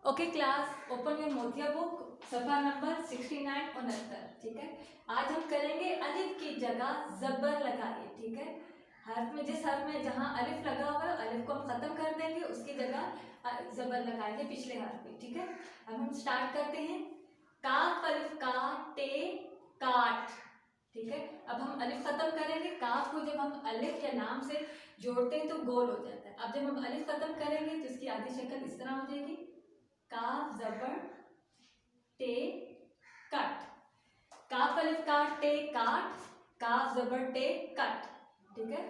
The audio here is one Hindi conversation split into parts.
ओके क्लास, ओपन योर मोतिया बुक, सफा नंबर 69-69। ठीक है, आज हम करेंगे अलिफ की जगह जबर लगाइए। ठीक है, हर्फ में जिस हर्फ में जहाँ अलिफ लगा हुआ है अलिफ को हम खत्म कर देंगे, उसकी जगह जबर लगाएंगे पिछले हर्फ पे। ठीक है, अब हम स्टार्ट करते हैं। काफ अलिफ का टे काट। ठीक है, अब हम अलिफ खत्म करेंगे। काफ को जब हम अलिफ या नाम से जोड़ते हैं तो गोल हो जाता है। अब जब हम अलिफ खत्म करेंगे तो इसकी आधी शक्ल इस तरह हो जाएगी, काफ जबर टे कट। काफ अलिफ का टे काट, काफ जबर टे कट। ठीक है,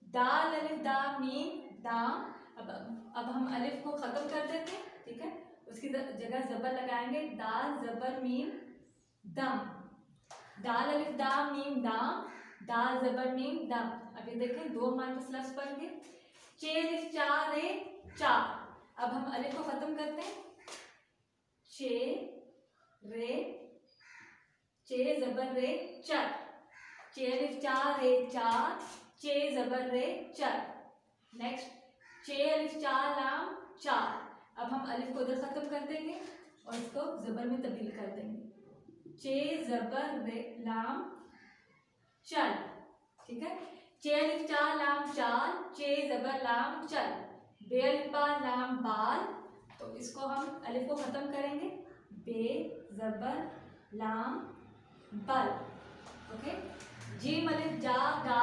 दाल अलिफ दा मीम दाम। अब हम अलिफ को खत्म कर देते हैं। ठीक है, उसकी जगह जबर लगाएंगे, दाल जबर मीम दम। दाल अलिफ दा मीम दाम, दाल जबर मीम दम। अब ये देखें, दो हमारे पास लफ्ज बन गए। चे अलिफ चा रे चार। अब हम अलिफ को खत्म करते हैं, चे रे चे जबर रे चर। चे अलिफ चा रे चार, चे जबर रे चर। नेक्स्ट, चे अलिफ चा लाम चार। अब हम अलिफ को उधर खत्म कर देंगे और इसको जबर में तब्दील कर देंगे, चे जबर रे लाम चल। ठीक है, चे अलिफ चा लाम चाल, चे जबर लाम चल। बे अलिफ बा लाम बाल। तो इसको हम अलिफ को खत्म करेंगे, बे जबर लाम बल। ओके, जीम अलिफ जा गा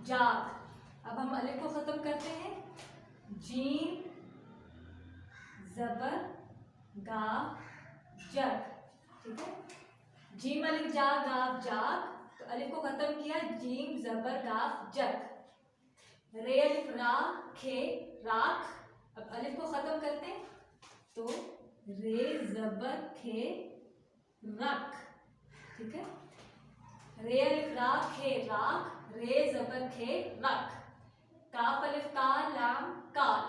जाग। अब हम अलिफ को खत्म करते हैं, जीम जबर गा जग। ठीक है, जीम अलिफ जा गाफ जाग। तो अलिफ को खत्म किया, जीम जबर गाफ जग। रे अलिफ रा खे राख। अब अलिफ को खत्म करते हैं तो रे जबर खे रख। ठीक है, रे अलिफ रा खे राख, रे जबर खे रख। काफ अलिफ का लाम काल।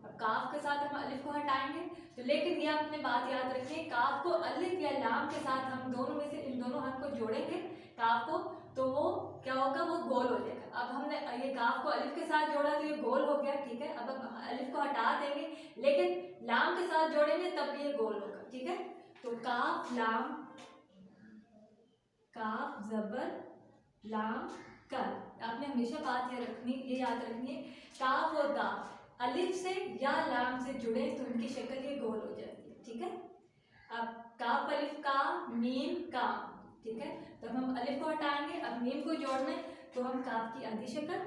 अब काफ के साथ हम अलिफ को हटाएंगे, तो लेकिन ये आपने बात याद रखिए, काफ को अलिफ या लाम के साथ हम दोनों में से इन दोनों हर्फ को जोड़ेंगे काफ को, तो वो क्या होगा, वो गोल हो जाएगा। अब हमने ये काफ को अलिफ के साथ जोड़ा तो ये गोल हो गया। ठीक है, अब हम अलिफ को हटा देंगे, लेकिन लाम के साथ जोड़ेंगे तब ये गोल होगा। ठीक है, तो काफ लाम, काफ जबर लाम कल। आपने हमेशा बात ये याद रखनी है, काफ और काफ अलिफ से या लाम से जुड़े तो उनकी शक्ल ये गोल हो जाती है। ठीक है, अब काफ अलिफ का मीम काम। ठीक है, तो हम अलिफ को हटाएंगे, अब मीम को जोड़ना है, तो हम काफ की आधी शक्ल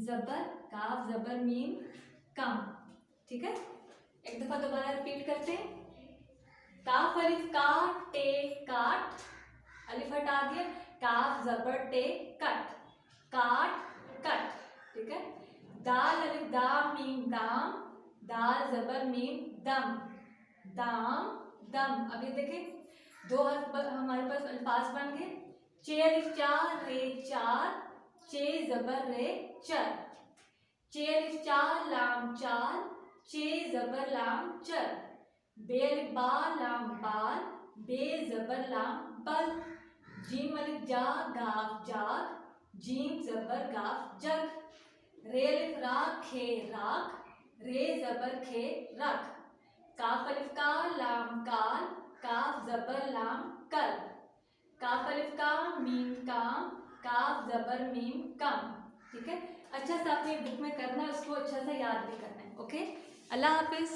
जबर काफ जबर मीम कम। ठीक है, एक दफा दोबारा रिपीट करते हैं। काफ अलिफ का टे काट, अलिफ हटा दिया, काफ जबर टे कट, काट कट। ठीक है, दाल अलिफ दा मीम दाम, दाल जबर मीम दम, दाम दम। अब ये देखें, दो हर्फ हमारे पास अल्फाज बन गए। चे अलिफ चा रे चार, चे जबर रे चर। चे अलिफ चा लाम चाल, चे जबर लाम चर। बे अलिफ बा लाम बाल, बे जबर लाम बल। जीम अलिफ जा गाफ जाग, जीम जबर गाफ जग। रे अलिफ रा खे राख, रे जबर खे रख। काफ अलिफ का लाम काल, काफ जबर लाम कल। काफ अलिफ का मीम काम, काफ जबर मीम कम। ठीक है, अच्छा से आपने बुक में करना है, उसको अच्छा से याद भी करना है। ओके, अल्लाह हाफिज।